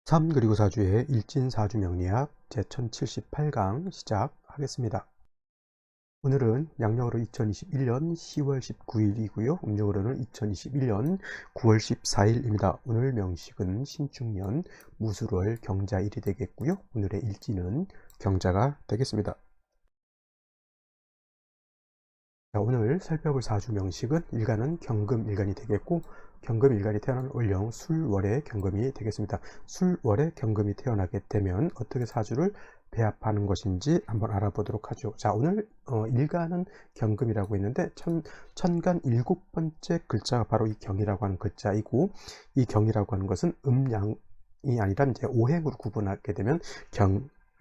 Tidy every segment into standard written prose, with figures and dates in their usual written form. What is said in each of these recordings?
3 그리고 4주의 일진사주 명리학 제1078강 시작하겠습니다. 오늘은 양력으로 2021년 10월 19일이고요. 음력으로는 2021년 9월 14일입니다. 오늘 명식은 신축년 무술월 경자일이 되겠고요. 오늘의 일진은 경자가 되겠습니다. 자, 오늘 살펴볼 사주 명식은 일간은 경금일간이 되겠고, 경금일간이 태어난 월령 술월의 경금이 되겠습니다. 술월의 경금이 태어나게 되면 어떻게 사주를 배합하는 것인지 한번 알아보도록 하죠. 자, 오늘 일간은 경금이라고 했는데 천간 7번째 글자가 바로 이 경이라고 하는 글자이고, 이 경이라고 하는 것은 음양이 아니라 이제 오행으로 구분하게 되면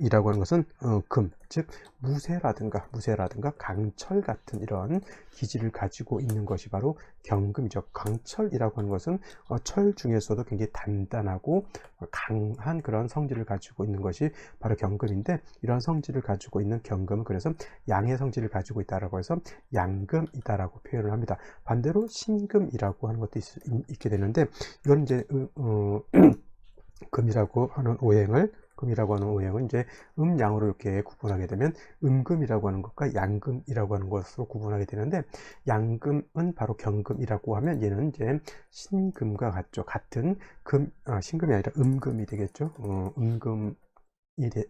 이라고 하는 것은 금, 즉 무쇠라든가 강철 같은 이런 기질을 가지고 있는 것이 바로 경금이죠. 강철이라고 하는 것은 철 중에서도 굉장히 단단하고 강한 그런 성질을 가지고 있는 것이 바로 경금인데, 이런 성질을 가지고 있는 경금은 그래서 양의 성질을 가지고 있다라고 해서 양금이다라고 표현을 합니다. 반대로 신금이라고 하는 것도 있게 되는데, 이건 이제 금이라고 하는 오행은 이제 음양으로 이렇게 구분하게 되면 음금이라고 하는 것과 양금이라고 하는 것으로 구분하게 되는데, 양금은 바로 경금이라고 하면 얘는 이제 신금과 같죠. 같은 신금이 아니라 음금이 되겠죠.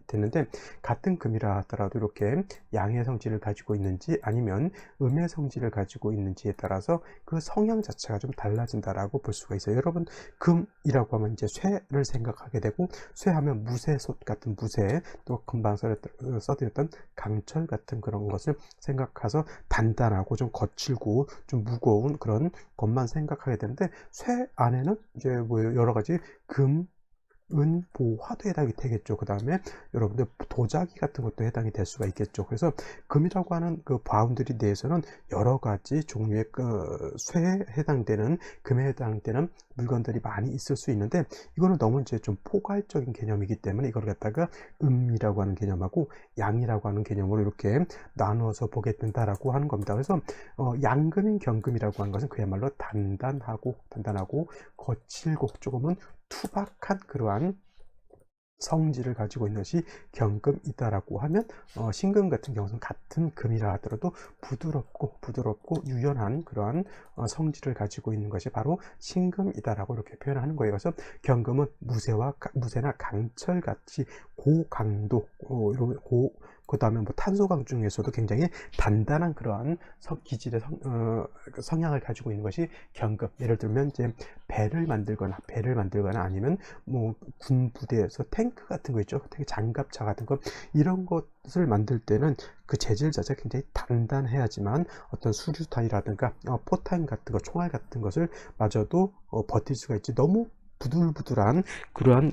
되는데, 같은 금이라 하더라도 이렇게 양의 성질을 가지고 있는지 아니면 음의 성질을 가지고 있는지에 따라서 그 성향 자체가 좀 달라진다라고 볼 수가 있어요. 여러분, 금이라고 하면 이제 쇠를 생각하게 되고, 쇠하면 무쇠솥 같은 무쇠, 또 금방 써드렸던 강철 같은 그런 것을 생각해서 단단하고 좀 거칠고 좀 무거운 그런 것만 생각하게 되는데, 쇠 안에는 이제 뭐 여러 가지 금, 은, 보, 화도 해당이 되겠죠. 그 다음에 여러분들 도자기 같은 것도 해당이 될 수가 있겠죠. 그래서 금이라고 하는 그 바운드리 내에서는 여러 가지 종류의 그 쇠에 해당되는, 금에 해당되는 물건들이 많이 있을 수 있는데, 이거는 너무 이제 좀 포괄적인 개념이기 때문에 이걸 갖다가 음이라고 하는 개념하고 양이라고 하는 개념으로 이렇게 나누어서 보게 된다라고 하는 겁니다. 그래서 양금인 경금이라고 하는 것은 그야말로 단단하고 거칠고 조금은 투박한 그러한 성질을 가지고 있는 것이 경금이다라고 하면, 신금 같은 경우는 같은 금이라 하더라도 부드럽고 유연한 그러한 성질을 가지고 있는 것이 바로 신금이다라고 이렇게 표현하는 거예요. 그래서 경금은 무쇠나 강철같이 고강도, 그 다음에 뭐 탄소강 중에서도 굉장히 단단한 그러한 기질의 성향을 가지고 있는 것이 경금. 예를 들면 이제 배를 만들거나 아니면 뭐 군부대에서 탱크 같은 거 있죠. 장갑차 같은 거, 이런 것을 만들 때는 그 재질 자체가 굉장히 단단해야지만 어떤 수류탄이라든가 포탄 같은 거, 총알 같은 것을 마저도 버틸 수가 있지. 너무 부들부들한 그러한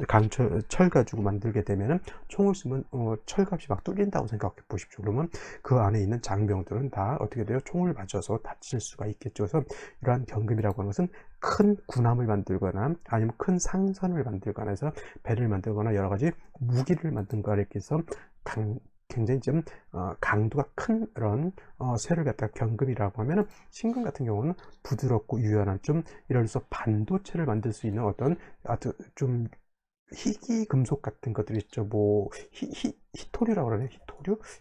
철 가지고 만들게 되면은 총을 쏘면 철값이 막 뚫린다고 생각해 보십시오. 그러면 그 안에 있는 장병들은 다 어떻게 돼요? 총을 맞아서 다칠 수가 있겠죠. 그래서 이러한 경금이라고 하는 것은 큰 군함을 만들거나 아니면 큰 상선을 만들거나 해서 배를 만들거나 여러 가지 무기를 만든거나 이렇게 해서 굉장히 좀 강도가 큰 그런 쇠를 갖다가 경금이라고 하면은, 신금 같은 경우는 부드럽고 유연한, 좀 예를 들어서 반도체를 만들 수 있는 어떤 아주 좀 희귀 금속 같은 것들 있죠. 뭐 히토류라고 그러네.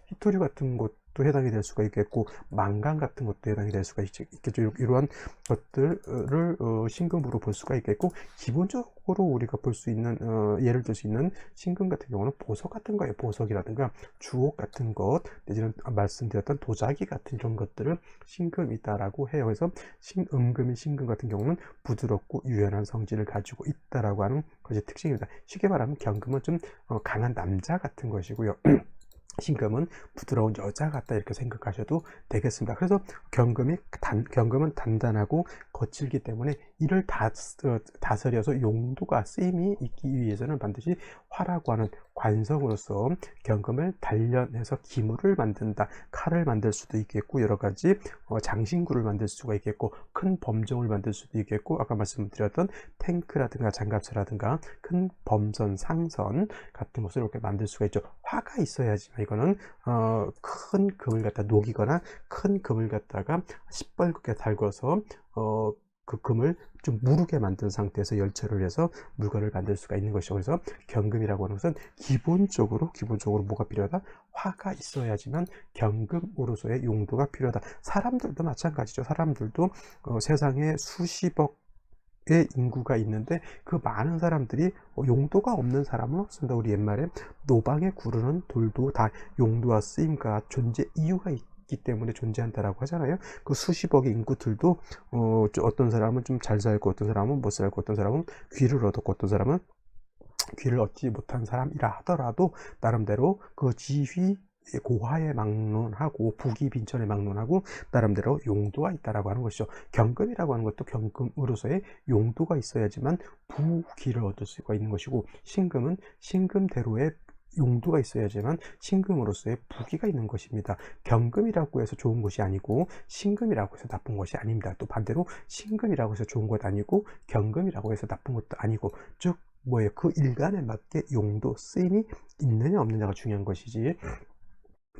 히토류 같은 것도 해당이 될 수가 있겠고, 망간 같은 것도 해당이 될 수가 있겠죠. 이러한 것들을 신금으로 볼 수가 있겠고, 기본적으로 우리가 볼 수 있는 예를 들 수 있는 신금 같은 경우는 보석 같은 거예요. 보석이라든가 주옥 같은 것, 내지는 말씀드렸던 도자기 같은 이런 것들을 신금이다라고 해요. 그래서 음금인 신금 같은 경우는 부드럽고 유연한 성질을 가지고 있다라고 하는 것이 특징입니다. 쉽게 말하면 경금은 좀 강한 남자 같은 것이고요. 신금은 부드러운 여자 같다, 이렇게 생각하셔도 되겠습니다. 그래서 경금은 단단하고 거칠기 때문에 이를 다스려서 용도가 쓰임이 있기 위해서는 반드시 화라고 하는 관성으로서 경금을 단련해서 기물을 만든다. 칼을 만들 수도 있겠고, 여러 가지 장신구를 만들 수가 있겠고, 큰 범종을 만들 수도 있겠고, 아까 말씀드렸던 탱크라든가 장갑차라든가 큰 범선, 상선 같은 것을 이렇게 만들 수가 있죠. 화가 있어야지만 이거는 큰 금을 갖다 녹이거나 큰 금을 갖다가 시뻘겋게 달궈서 그 금을 좀 무르게 만든 상태에서 열처를 해서 물건을 만들 수가 있는 것이죠. 그래서 경금이라고 하는 것은 기본적으로 뭐가 필요하다? 화가 있어야지만 경금으로서의 용도가 필요하다. 사람들도 마찬가지죠. 사람들도 세상에 수십억 의 인구가 있는데 그 많은 사람들이 용도가 없는 사람은 없습니다. 우리 옛말에 노방에 구르는 돌도 다 용도와 쓰임과 존재 이유가 있기 때문에 존재한다라고 하잖아요. 그 수십억의 인구들도 어떤 사람은 좀 잘 살고, 어떤 사람은 못 살고, 어떤 사람은 귀를 얻었고, 어떤 사람은 귀를 얻지 못한 사람이라 하더라도 나름대로 그 지위 고하에 막론하고 부귀 빈천에 막론하고 나름대로 용도가 있다라고 하는 것이죠. 경금이라고 하는 것도 경금으로서의 용도가 있어야지만 부귀를 얻을 수가 있는 것이고, 신금은 신금대로의 용도가 있어야지만 신금으로서의 부귀가 있는 것입니다. 경금이라고 해서 좋은 것이 아니고 신금이라고 해서 나쁜 것이 아닙니다. 또 반대로 신금이라고 해서 좋은 것 아니고 경금이라고 해서 나쁜 것도 아니고, 즉 뭐예요? 그 일간에 맞게 용도, 쓰임이 있느냐 없느냐가 중요한 것이지,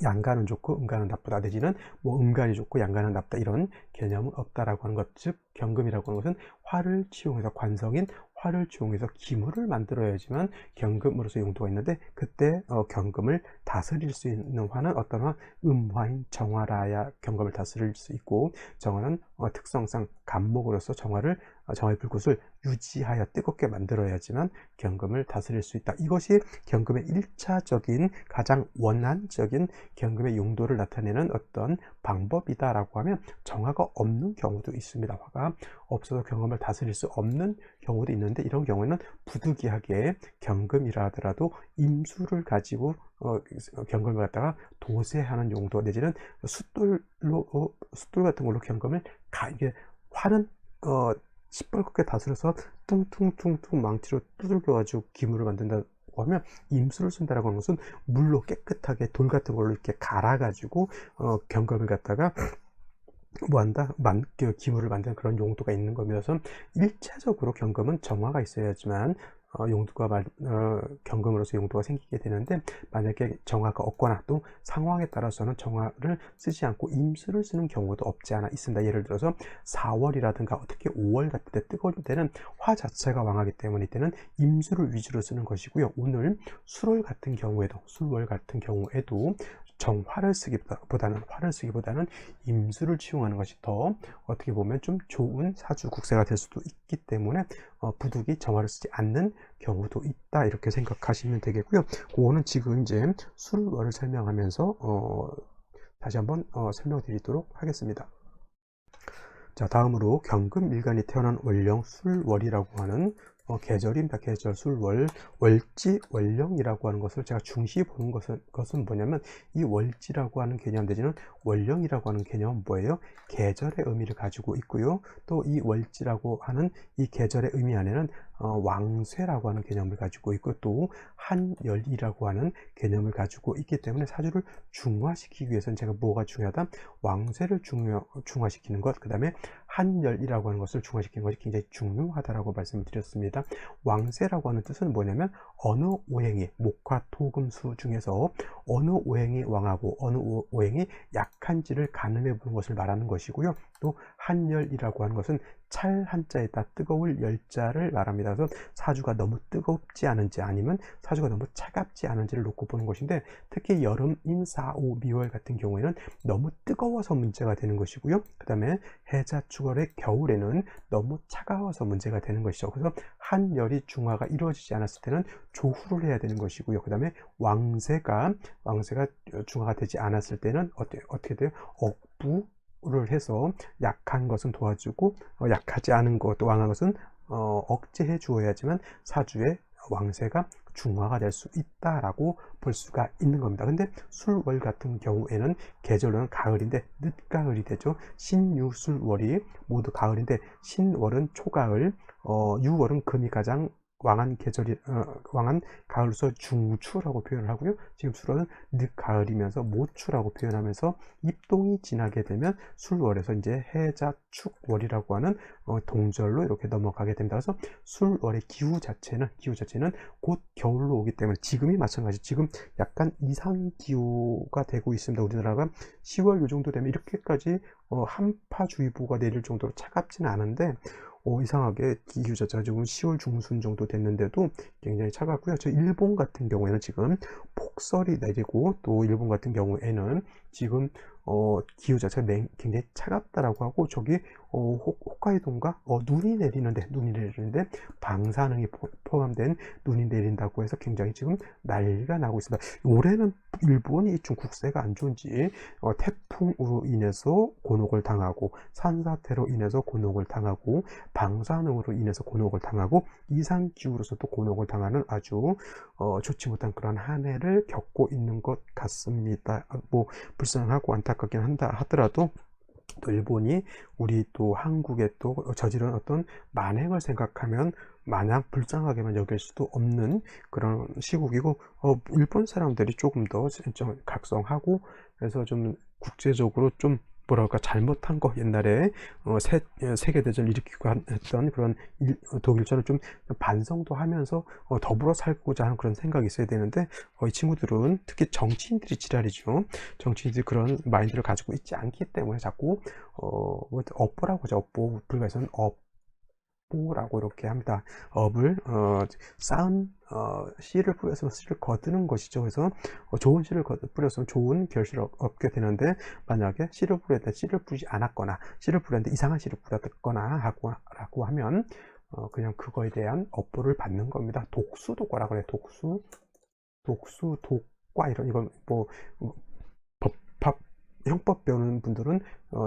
양간은 좋고 음간은 나쁘다 내지는 음간이 좋고 양간은 나쁘다 이런 개념은 없다라고 하는 것. 즉 경금이라고 하는 것은 화를 치용해서, 관성인 화를 치용해서 기물을 만들어야지만 경금으로서 용도가 있는데, 그때 경금을 다스릴 수 있는 화는 어떤 화? 음화인 정화라야 경금을 다스릴 수 있고, 정화는 특성상 간목으로서 정화의 불꽃을 유지하여 뜨겁게 만들어야지만 경금을 다스릴 수 있다. 이것이 경금의 1차적인 가장 원한적인 경금의 용도를 나타내는 어떤 방법이다라고 하면, 정화가 없는 경우도 있습니다. 화가 없어서 경금을 다스릴 수 없는 경우도 있는데, 이런 경우에는 부득이하게 경금이라 하더라도 임수를 가지고 경금을 갖다가 도세하는 용도 내지는 숫돌 같은 걸로 경금을 이게 화는 시뻘겋게 다스려서 퉁퉁퉁퉁 망치로 두들겨 가지고 기물을 만든다고 하면, 임수를 쓴다라고 하는 것은 물로 깨끗하게 돌 같은 걸로 이렇게 갈아 가지고 경금을 갖다가 뭐한다? 기물을 만드는 그런 용도가 있는 겁니다. 그래서 1차적으로 경금은 정화가 있어야지만 경금으로서 용도가 생기게 되는데, 만약에 정화가 없거나 또 상황에 따라서는 정화를 쓰지 않고 임수를 쓰는 경우도 없지 않아 있습니다. 예를 들어서 4월이라든가 어떻게 5월 같은 때 뜨거울 때는 화 자체가 왕하기 때문에 이때는 임수를 위주로 쓰는 것이고요. 오늘 술월 같은 경우에도 화를 쓰기보다는 임수를 치용하는 것이 더 어떻게 보면 좀 좋은 사주 국세가 될 수도 있기 때문에 부득이 정화를 쓰지 않는 경우도 있다, 이렇게 생각하시면 되겠고요. 그거는 지금 이제 술월을 설명하면서 다시 한번 설명드리도록 하겠습니다. 자, 다음으로 경금일간이 태어난 월령 술월이라고 하는 계절입니다. 계절, 술월, 월지, 월령이라고 하는 것을 제가 중시 보는 것은 뭐냐면, 이 월지라고 하는 개념 내지는 월령이라고 하는 개념은 뭐예요? 계절의 의미를 가지고 있고요. 또 이 월지라고 하는 이 계절의 의미 안에는 왕쇠라고 하는 개념을 가지고 있고, 또 한열이라고 하는 개념을 가지고 있기 때문에 사주를 중화시키기 위해서는 제가 뭐가 중요하다? 왕쇠를 중화시키는 것, 그 다음에 한열이라고 하는 것을 중화시키는 것이 굉장히 중요하다라고 말씀을 드렸습니다. 왕쇠라고 하는 뜻은 뭐냐면, 어느 오행이 목화 토금수 중에서 어느 오행이 왕하고 어느 오행이 약한지를 가늠해 보는 것을 말하는 것이고요. 또 한열이라고 하는 것은 찰 한자에다 뜨거울 열자를 말합니다. 그래서 사주가 너무 뜨겁지 않은지 아니면 사주가 너무 차갑지 않은지를 놓고 보는 것인데, 특히 여름인 4, 5, 미월 같은 경우에는 너무 뜨거워서 문제가 되는 것이고요. 그 다음에 해자 축월의 겨울에는 너무 차가워서 문제가 되는 것이죠. 그래서 한열이 중화가 이루어지지 않았을 때는 조후를 해야 되는 것이고요. 그 다음에 왕세가 중화가 되지 않았을 때는 어떻게 돼요? 억부를 해서 약한 것은 도와주고 약하지 않은 것, 또 왕한 것은 억제해 주어야지만 사주의 왕세가 중화가 될 수 있다라고 볼 수가 있는 겁니다. 근데 술월 같은 경우에는 계절로는 가을인데 늦가을이 되죠. 신유술월이 모두 가을인데, 신월은 초가을, 유월은 금이 가장 왕한 계절이 왕한 가을로서 중추라고 표현을 하고요. 지금 술월은 늦가을이면서 모추라고 표현하면서 입동이 지나게 되면 술월에서 이제 해자축월이라고 하는 동절로 이렇게 넘어가게 됩니다. 그래서 술월의 기후 자체는 곧 겨울로 오기 때문에 지금이 마찬가지. 지금 약간 이상 기후가 되고 있습니다. 우리나라가 10월 요 정도 되면 이렇게까지 한파주의보가 내릴 정도로 차갑지는 않은데 이상하게 기후 자체가 지금 10월 중순 정도 됐는데도 굉장히 차갑고요. 저 일본 같은 경우에는 지금 폭설이 내리고 또 일본 같은 경우에는 지금 기후 자체가 굉장히 차갑다라고 하고 저기 홋카이도인가 눈이 내리는데 방사능이 포함된 눈이 내린다고 해서 굉장히 지금 난리가 나고 있습니다. 올해는 일본이 좀 국세가 안 좋은지 태풍으로 인해서 곤혹을 당하고 산사태로 인해서 곤혹을 당하고 방사능으로 인해서 곤혹을 당하고 이상기후로서 또 곤혹을 당하는 아주 좋지 못한 그런 한 해를 겪고 있는 것 같습니다. 뭐 불쌍하고 안타깝긴 하더라도 또 일본이 우리 또 한국에 또 저지른 어떤 만행을 생각하면 마냥 불쌍하게만 여길 수도 없는 그런 시국이고 일본 사람들이 조금 더 좀 각성하고 그래서 좀 국제적으로 좀 뭐랄까 잘못한 거 옛날에 세계대전을 일으키고 했던 그런 독일처럼 좀 반성도 하면서 더불어 살고자 하는 그런 생각이 있어야 되는데 이 친구들은 특히 정치인들이 지랄이죠. 정치인들이 그런 마인드를 가지고 있지 않기 때문에 자꾸 업보라고 하죠. 업보 불가에서는 업보라고 이렇게 합니다. 업을 쌓은 씨를 뿌려서 씨를 거두는 것이죠. 그래서 좋은 씨를 뿌려서 좋은 결실을 얻게 되는데 만약에 씨를 뿌렸는데 씨를 뿌리지 않았거나 씨를 뿌렸는데 이상한 씨를 뿌렸거나 라고 하면 그냥 그거에 대한 업보를 받는 겁니다. 독수독과라고 그래요. 독과 이건 뭐 법학 형법 배우는 분들은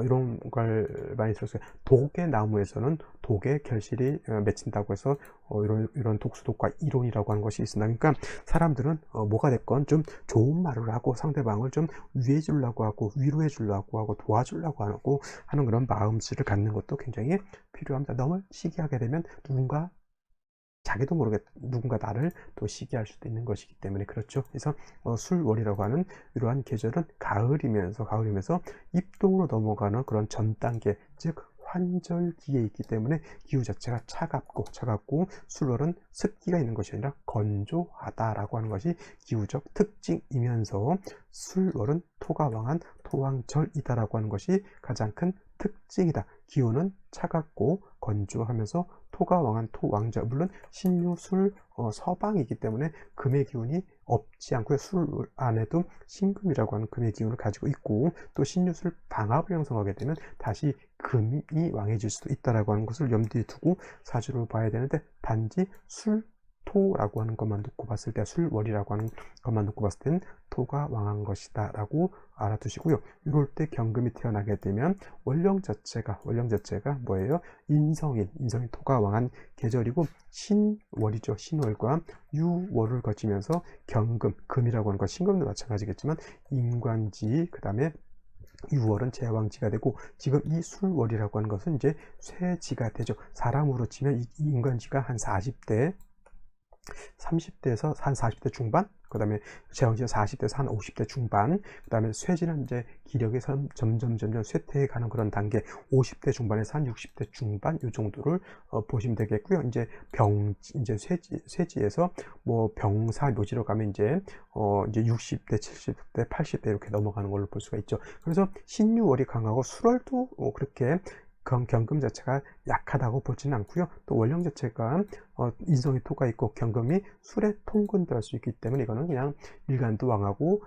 이런 걸 많이 들었어요. 독의 나무에서는 독의 결실이 맺힌다고 해서 이런 독수독과 이론이라고 하는 것이 있습니다. 그러니까 사람들은 뭐가 됐건 좀 좋은 말을 하고 상대방을 좀 위해 주려고 하고 위로해 주려고 하고 도와주려고 하고 하는 그런 마음씨를 갖는 것도 굉장히 필요합니다. 너무 시기하게 되면 자기도 모르게 누군가 나를 또 시기할 수도 있는 것이기 때문에 그렇죠. 그래서 술월이라고 하는 이러한 계절은 가을이면서 입동으로 넘어가는 그런 전 단계, 즉 환절기에 있기 때문에 기후 자체가 차갑고 술월은 습기가 있는 것이 아니라 건조하다라고 하는 것이 기후적 특징이면서 술월은 토가 왕한 토왕절이다라고 하는 것이 가장 큰 특징이다. 기후는 차갑고 건조하면서 토가 왕한 토왕절, 물론 신유술 서방이기 때문에 금의 기운이 없지 않고요. 술 안에도 신금이라고 하는 금의 기운을 가지고 있고 또 신유술 방합을 형성하게 되면 다시 금이 왕해질 수도 있다라고 하는 것을 염두에 두고 사주를 봐야 되는데 단지 술토라고 하는 것만 놓고 봤을 때 술월이라고 하는 것만 놓고 봤을 때는 토가 왕한 것이다 라고 알아두시고요. 이럴 때 경금이 태어나게 되면 원령 자체가 뭐예요? 인성인 토가 왕한 계절이고 신월이죠. 신월과 유월을 거치면서 금이라고 하는 것, 신금도 마찬가지겠지만 인관지, 그 다음에 유월은 제왕지가 되고 지금 이 술월이라고 하는 것은 이제 쇠지가 되죠. 사람으로 치면 이 인관지가 한 40대 30대에서 한 40대 중반, 그 다음에 제왕지는 40대에서 한 50대 중반, 그 다음에 쇠지는 이제 기력이 점점 쇠퇴해 가는 그런 단계, 50대 중반에서 한 60대 중반 이 정도를 보시면 되겠고요. 이제 쇠지에서 뭐 병사 묘지로 가면 이제 60대, 70대, 80대 이렇게 넘어가는 걸로 볼 수가 있죠. 그래서 신유월이 강하고 술월도 그렇게 경금 자체가 약하다고 보지는 않고요. 또 원령 자체가 인성이 토가 있고 경금이 술에 통근도 할 수 있기 때문에 이거는 그냥 일간도 왕하고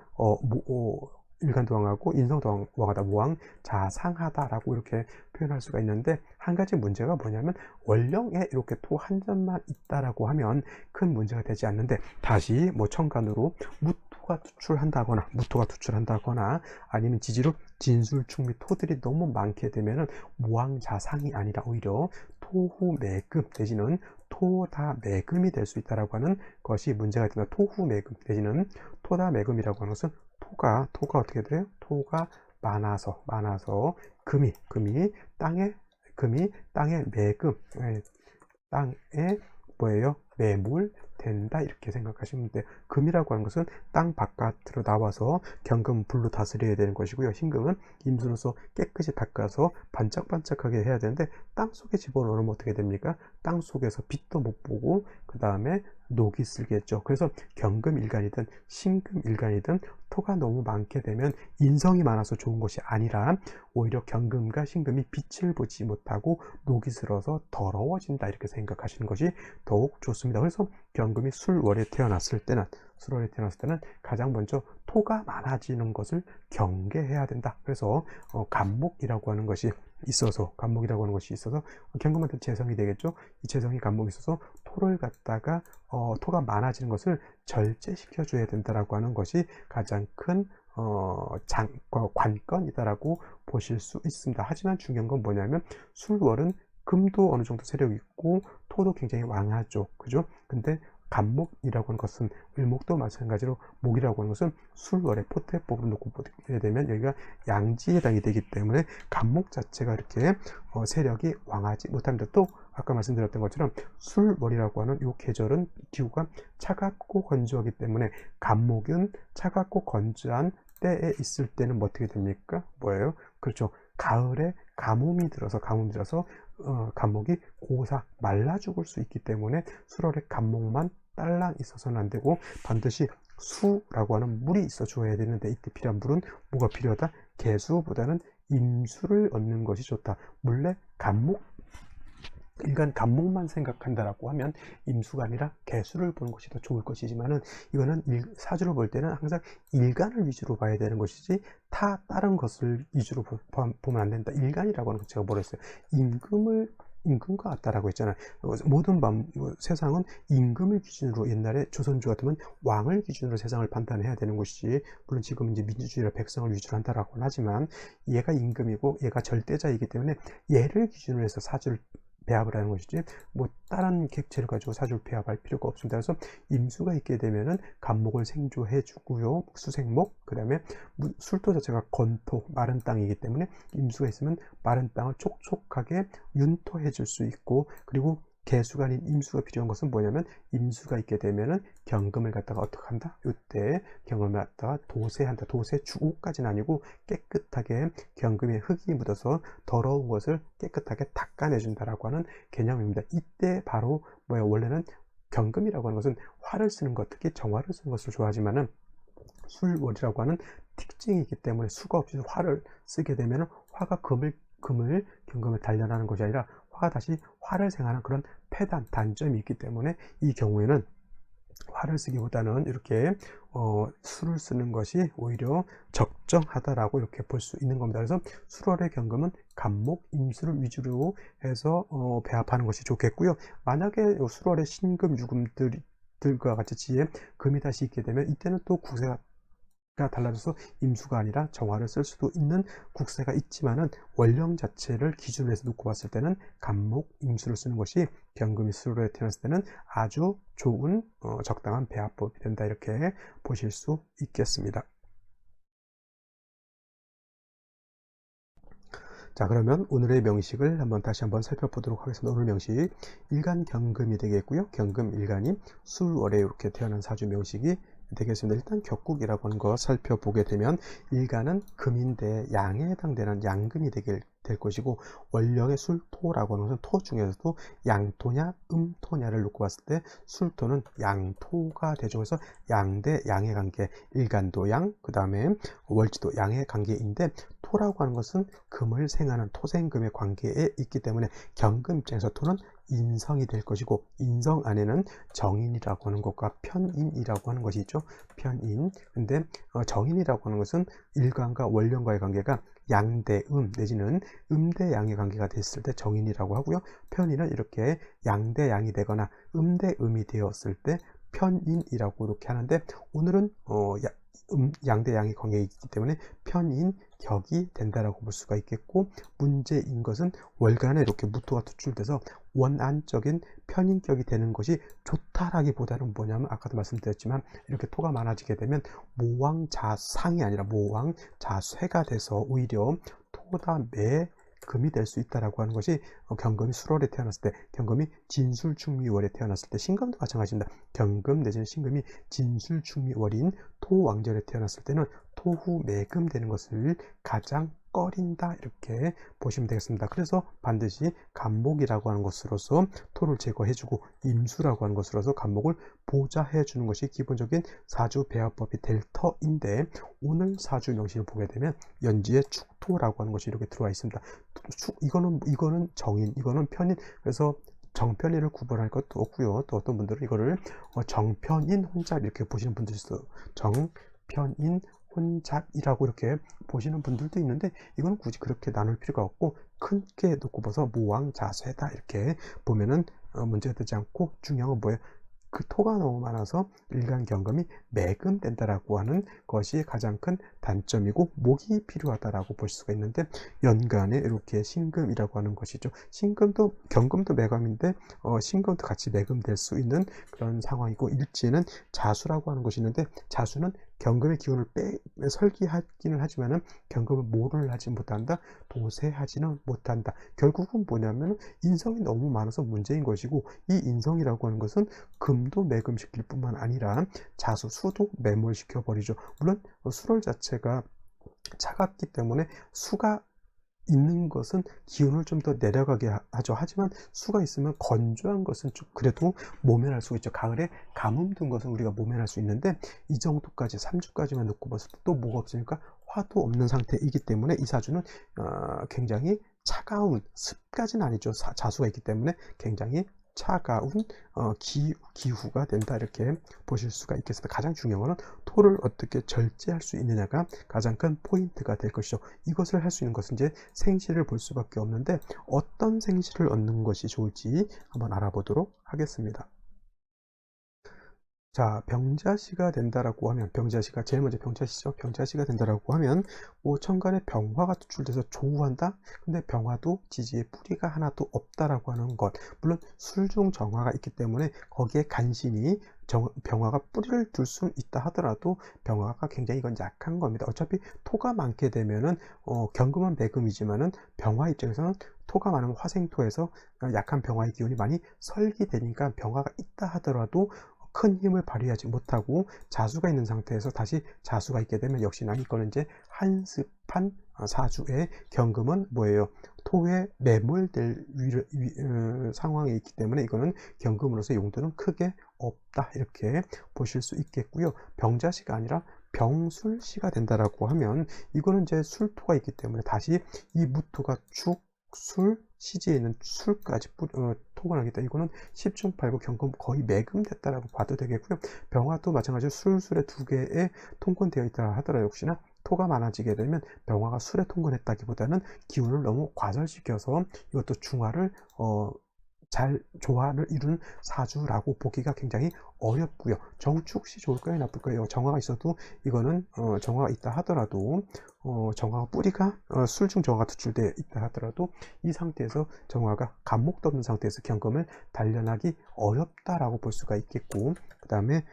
인성도 왕하다, 무왕 자상하다라고 이렇게 표현할 수가 있는데 한 가지 문제가 뭐냐면 원령에 이렇게 토 한 점만 있다라고 하면 큰 문제가 되지 않는데 다시 뭐 천간으로 무토가 투출한다거나 아니면 지지로 진술충 및 토들이 너무 많게 되면은 무왕자상이 아니라 오히려 토후매금 내지는 토다매금이 될 수 있다라고 하는 것이 문제가 됩니다. 토후매금 내지는 토다매금이라고 하는 것은 토가 어떻게 돼요? 토가 많아서 금이 땅에 매금, 땅에 뭐예요? 매몰된다 이렇게 생각하시면 돼요. 금이라고 하는 것은 땅 바깥으로 나와서 경금은 불로 다스려야 되는 것이고요. 흰금은 임수로서 깨끗이 닦아서 반짝반짝하게 해야 되는데 땅 속에 집어넣으면 어떻게 됩니까? 땅 속에서 빛도 못 보고 그 다음에 녹이 슬겠죠. 그래서 경금일간이든 신금일간이든 토가 너무 많게 되면 인성이 많아서 좋은 것이 아니라 오히려 경금과 신금이 빛을 보지 못하고 녹이 슬어서 더러워진다 이렇게 생각하시는 것이 더욱 좋습니다. 그래서 경금이 술월에 태어났을 때는 가장 먼저 토가 많아지는 것을 경계해야 된다. 그래서 간목이라고 하는 것이 있어서 경금한테 재성이 되겠죠. 이 재성이 간목이 있어서 토를 갖다가 토가 많아지는 것을 절제시켜 줘야 된다라고 하는 것이 가장 큰 관건이다라고 보실 수 있습니다. 하지만 중요한 건 뭐냐면 술월은 금도 어느 정도 세력이 있고 토도 굉장히 왕하죠. 그죠? 근데 간목이라고 하는 것은 을목도 마찬가지로 목이라고 하는 것은 술월에 포태법으로 놓고 보게 되면 여기가 양지에 해당이 되기 때문에 간목 자체가 이렇게 세력이 왕하지 못합니다. 또 아까 말씀드렸던 것처럼 술월이라고 하는 이 계절은 기후가 차갑고 건조하기 때문에 간목은 차갑고 건조한 때에 있을 때는 뭐 어떻게 됩니까? 뭐예요? 그렇죠. 가을에 가뭄이 들어서 간목이 고사 말라 죽을 수 있기 때문에 술월에 간목만 딸랑 있어서는 안 되고 반드시 수라고 하는 물이 있어 줘야 되는데 이때 필요한 물은 뭐가 필요하다? 개수보다는 임수를 얻는 것이 좋다. 물레 간목 일간 간목만 생각한다라고 하면 임수가 아니라 개수를 보는 것이 더 좋을 것이지만은 이거는 사주를 볼 때는 항상 일간을 위주로 봐야 되는 것이지 다른 것을 위주로 보면 안 된다. 일간이라고 하는 것 제가 뭐랬어요? 임금과 같다라고 했잖아요. 모든 세상은 임금을 기준으로 옛날에 조선조 같으면 왕을 기준으로 세상을 판단해야 되는 것이지 물론 지금 이제 민주주의라 백성을 위주로 한다라고는 하지만 얘가 임금이고 얘가 절대자이기 때문에 얘를 기준으로 해서 사주를 배합을 하는 것이지 뭐 다른 객체를 가지고 사주를 배합할 필요가 없습니다. 그래서 임수가 있게 되면은 간목을 생조해 주고요. 수생목 그 다음에 술토 자체가 건토 마른 땅이기 때문에 임수가 있으면 마른 땅을 촉촉하게 윤토해 줄 수 있고 그리고 개수가 아닌 임수가 필요한 것은 뭐냐면 임수가 있게 되면은 경금을 갖다가 어떻게 한다? 이때 경금을 갖다가 도세한다. 도세 주고까지는 아니고 깨끗하게 경금에 흙이 묻어서 더러운 것을 깨끗하게 닦아내준다라고 하는 개념입니다. 이때 바로 원래는 경금이라고 하는 것은 화를 쓰는 것, 특히 정화를 쓰는 것을 좋아하지만은 술월이라고 하는 특징이기 때문에 수가 없이 화를 쓰게 되면 화가 경금을 단련하는 것이 아니라 화가 다시 화를 생하는 그런 단점이 있기 때문에 이 경우에는 화를 쓰기보다는 이렇게 술을 쓰는 것이 오히려 적정하다라고 이렇게 볼 수 있는 겁니다. 그래서 술월의 경금은 간목, 임수를 위주로 해서 배합하는 것이 좋겠고요. 만약에 술월의 신금, 유금들과 같이 지에 금이 다시 있게 되면 이때는 또 구세가 달라져서 임수가 아니라 정화를 쓸 수도 있는 국세가 있지만은 원령 자체를 기준으로 해서 놓고 봤을 때는 간목, 임수를 쓰는 것이 경금이 술월에 태어났을 때는 아주 좋은 적당한 배합법이 된다 이렇게 보실 수 있겠습니다. 자, 그러면 오늘의 명식을 다시 한번 살펴보도록 하겠습니다. 오늘 명식 일간 경금이 되겠고요. 경금 일간이 술월에 이렇게 태어난 사주 명식이 되겠습니다. 일단 격국이라고 하는 거 살펴보게 되면 일간은 금인데 양에 해당되는 양금이 될 것이고 원령의 술토라고 하는 것은 토 중에서도 양토냐 음토냐를 놓고 봤을 때 술토는 양토가 되죠. 그래서 양대 양의 관계 일간도 양 그 다음에 월지도 양의 관계인데 토라고 하는 것은 금을 생하는 토생금의 관계에 있기 때문에 경금 입장에서 토는 인성이 될 것이고 인성 안에는 정인이라고 하는 것과 편인이라고 하는 것이 있죠. 편인. 근데 정인이라고 하는 것은 일간과 원령과의 관계가 양대음 내지는 음대양의 관계가 됐을 때 정인이라고 하고요. 편인은 이렇게 양대양이 되거나 음대음이 되었을 때 편인이라고 이렇게 하는데 오늘은 양대양의 관계가 있기 때문에 편인격이 된다라고 볼 수가 있겠고 문제인 것은 월간에 이렇게 무토가 투출돼서 원안적인 편인격이 되는 것이 좋다라기보다는 뭐냐면 아까도 말씀드렸지만 이렇게 토가 많아지게 되면 모왕자상이 아니라 모왕자쇠가 돼서 오히려 토다 금이 될 수 있다라고 하는 것이 경금이 술월에 태어났을 때, 경금이 진술충미월에 태어났을 때, 신금도 마찬가지입니다. 경금 내지는 신금이 진술충미월인 토왕절에 태어났을 때는 토후 매금 되는 것을 가장 꺼린다, 이렇게 보시면 되겠습니다. 그래서 반드시 간목이라고 하는 것으로서 토를 제거해주고 임수라고 하는 것으로서 간목을 보좌해주는 것이 기본적인 사주 배합법이 될 터인데, 오늘 사주 명신을 보게 되면 연지에 축토라고 하는 것이 이렇게 들어와 있습니다. 이거는 정인, 이거는 편인. 그래서 정편인을 구분할 것도 없고요. 또 어떤 분들은 이거를 정편인 혼잡 이렇게 보시는 분들이 있어요. 정편인 혼잡이라고 이렇게 보시는 분들도 있는데, 이거는 굳이 그렇게 나눌 필요가 없고 크게 놓고 봐서 무왕자쇠다 이렇게 보면은 문제가 되지 않고, 중요한 건 뭐예요? 그 토가 너무 많아서 일간경금이 매금된다라고 하는 것이 가장 큰 단점이고, 목이 필요하다라고 볼 수가 있는데, 연간에 이렇게 신금이라고 하는 것이죠. 신금도 경금도 매금인데 신금도 같이 매금될 수 있는 그런 상황이고, 일지에는 자수라고 하는 것이 있는데, 자수는 경금의 기운을 설기하기는 하지만은 경금을 모를 하지 못한다, 도세하지는 못한다. 결국은 뭐냐면 인성이 너무 많아서 문제인 것이고, 이 인성이라고 하는 것은 금도 매금시킬 뿐만 아니라 자수, 수도 매몰시켜 버리죠. 물론 수월 자체가 차갑기 때문에 수가 있는 것은 기운을 좀 더 내려가게 하죠. 하지만 수가 있으면 건조한 것은 좀 그래도 모면할 수 있죠. 가을에 가뭄 든 것은 우리가 모면할 수 있는데, 이 정도까지 3주까지만 놓고 봤을 때 또 뭐가 없으니까 화도 없는 상태이기 때문에 이 사주는 굉장히 차가운, 습까지는 아니죠. 자수가 있기 때문에 굉장히 차가운 기후가 된다, 이렇게 보실 수가 있겠습니다. 가장 중요한 것은 토를 어떻게 절제할 수 있느냐가 가장 큰 포인트가 될 것이죠. 이것을 할 수 있는 것은 이제 생시를 볼 수밖에 없는데, 어떤 생시를 얻는 것이 좋을지 한번 알아보도록 하겠습니다. 자, 병자시가 된다라고 하면, 병자시가 제일 먼저 병자시죠. 병자시가 된다라고 하면 천간에 병화가 투출돼서 조우한다. 근데 병화도 지지에 뿌리가 하나도 없다라고 하는 것. 물론 술중 정화가 있기 때문에 거기에 간신히 병화가 뿌리를 둘 수 있다 하더라도 병화가 굉장히 이건 약한 겁니다. 어차피 토가 많게 되면은 경금은 매금이지만은 병화 입장에서는 토가 많은 화생토에서 약한 병화의 기운이 많이 설기되니까, 병화가 있다 하더라도 큰 힘을 발휘하지 못하고 자수가 있는 상태에서 다시 자수가 있게 되면, 역시나 이거는 이제 한습한 사주의 경금은 뭐예요? 토에 매몰될 상황에 있기 때문에 이거는 경금으로서 용도는 크게 없다, 이렇게 보실 수 있겠고요. 병자시가 아니라 병술시가 된다라고 하면, 이거는 이제 술토가 있기 때문에 다시 이 무토가 축, 술, 시지에 있는 술까지 통과하기 때문에 이거는 10중 8구 경금 거의 매금됐다라고 봐도 되겠고요. 병화도 마찬가지로 술술에 두 개에 통권되어 있다 하더라도, 역시나 토가 많아지게 되면 병화가 술에 통권했다기보다는 기운을 너무 과절시켜서 이것도 중화를 잘 조화를 이룬 사주라고 보기가 굉장히 어렵고요. 정축시 좋을까요, 나쁠까요? 정화가 있어도 이거는 정화가 있다 하더라도 정화가 뿌리가 술중 정화가 투출되어 있다 하더라도 이 상태에서 정화가 간목도 없는 상태에서 경금을 단련하기 어렵다라고 볼 수가 있겠고, 그 다음에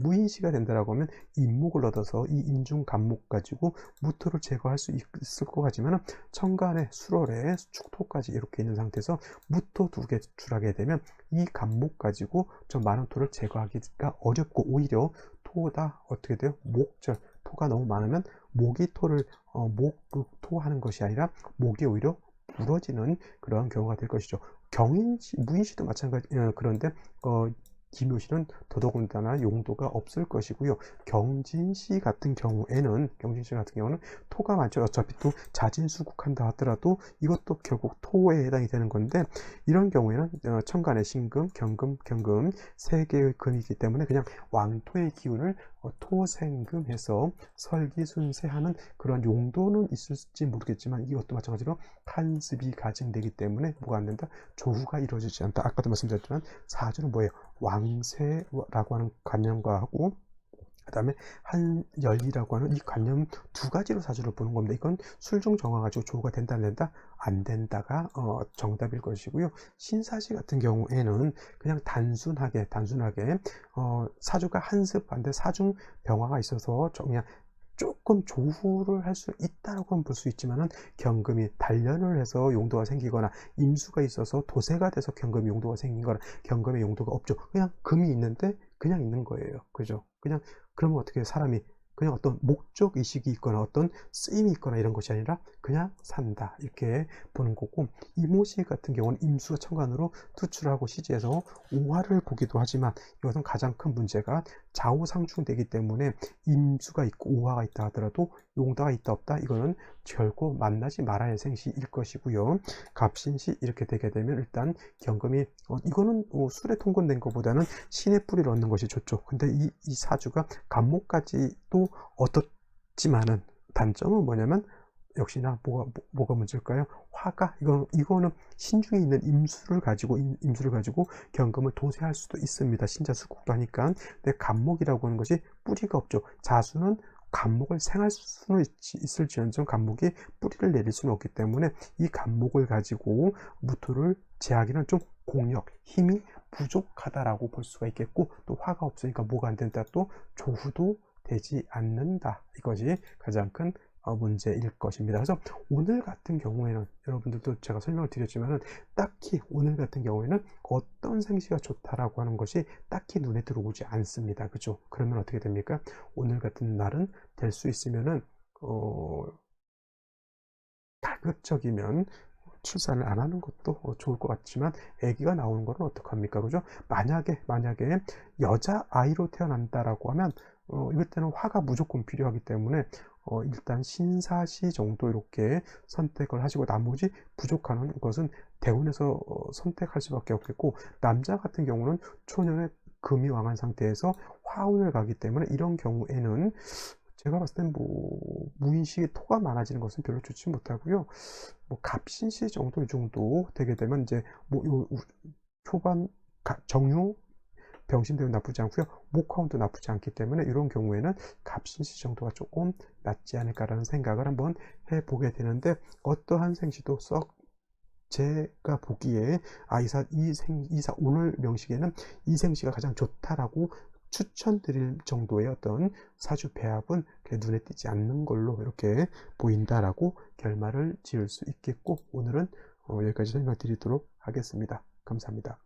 무인시가 된다라고 하면 인목을 얻어서 이 인중 간목 가지고 무토를 제거할 수 있을 것 같지만, 천간에 술월에 축토까지 이렇게 있는 상태에서 무토 두 개 출하게 되면 이 간목 가지고 좀 많은 토를 제거하기가 어렵고, 오히려 토가 어떻게 돼요? 목절, 토가 너무 많으면 목이 토를 목토하는 것이 아니라 목이 오히려 부러지는 그런 경우가 될 것이죠. 경인시, 무인시도 마찬가지. 그런데 기묘시는 더더군다나 용도가 없을 것이고요. 경진시 같은 경우는 토가 많죠. 어차피 또 자진수국한다 하더라도 이것도 결국 토에 해당이 되는 건데, 이런 경우에는 천간의 신금, 경금 세 개의 금이기 때문에 그냥 왕토의 기운을 토생금해서 설기순세하는 그런 용도는 있을지 모르겠지만, 이것도 마찬가지로 간습이 가증되기 때문에 뭐가 안 된다? 조후가 이루어지지 않다. 아까도 말씀드렸지만 사주는 뭐예요? 왕세라고 하는 관념과 하고, 그 다음에 한열이라고 하는 이 관념 두 가지로 사주를 보는 겁니다. 이건 술중 정화 가지고 조우가 된다 안 된다? 안 된다가 정답일 것이고요. 신사시 같은 경우에는 그냥 단순하게 사주가 한습한데 사중 병화가 있어서 그냥 조금 조후를 할 수 있다라고는 볼 수 있지만은 경금이 단련을 해서 용도가 생기거나 임수가 있어서 도세가 돼서 경금이 용도가 생긴 거나 경금의 용도가 없죠. 그냥 금이 있는데 그냥 있는 거예요. 그죠? 그냥 그러면 어떻게 사람이 그냥 어떤 목적 의식이 있거나 어떤 쓰임이 있거나 이런 것이 아니라 그냥 산다 이렇게 보는 거고, 이모시 같은 경우는 임수가 천간으로 투출하고 시지에서 오화를 보기도 하지만 이것은 가장 큰 문제가 좌우상충되기 때문에 임수가 있고 오화가 있다 하더라도 용다가 있다 없다 이거는 결코 만나지 말아야 할 생시일 것이고요. 갑신시 이렇게 되게 되면 일단 경금이 이거는 술에 통근된 것보다는 신의 뿌리를 얻는 것이 좋죠. 근데 이 사주가 간목까지도 얻었지만은 단점은 뭐냐면 역시나 뭐가 문제일까요? 화가 이거는 신중에 있는 임수를 가지고 경금을 도세할 수도 있습니다. 신자수국도 하니까. 근데 간목이라고 하는 것이 뿌리가 없죠. 자수는 간목을 생할 수는 있을지언정 간목이 뿌리를 내릴 수는 없기 때문에 이 간목을 가지고 무토를 제하기는 좀 공력, 힘이 부족하다라고 볼 수가 있겠고, 또 화가 없으니까 뭐가 안 된다, 또 조후도 되지 않는다. 이것이 가장 큰 문제일 것입니다. 그래서 오늘 같은 경우에는 여러분들도 제가 설명을 드렸지만은 딱히 오늘 같은 경우에는 어떤 생시가 좋다라고 하는 것이 딱히 눈에 들어오지 않습니다. 그죠? 그러면 어떻게 됩니까? 오늘 같은 날은 될 수 있으면은 가급적이면 출산을 안 하는 것도 좋을 것 같지만 아기가 나오는 거는 어떡합니까? 그죠? 만약에 여자 아이로 태어난다라고 하면 이럴 때는 화가 무조건 필요하기 때문에 일단 신사시 정도 이렇게 선택을 하시고 나머지 부족한 것은 대운에서 선택할 수밖에 없겠고, 남자 같은 경우는 초년에 금이 왕한 상태에서 화운을 가기 때문에 이런 경우에는 제가 봤을 땐 무인시 토가 많아지는 것은 별로 좋지 못하고요. 갑신시 정도 이 정도 되게 되면 이제 요 초반 정유 병신대도 나쁘지 않고요. 목화운도 나쁘지 않기 때문에 이런 경우에는 갑신시 정도가 조금 낫지 않을까라는 생각을 한번 해보게 되는데, 어떠한 생시도 썩 제가 보기에 오늘 명식에는 이 생시가 가장 좋다라고 추천드릴 정도의 어떤 사주 배합은 눈에 띄지 않는 걸로 이렇게 보인다라고 결말을 지을 수 있겠고, 오늘은 여기까지 설명드리도록 하겠습니다. 감사합니다.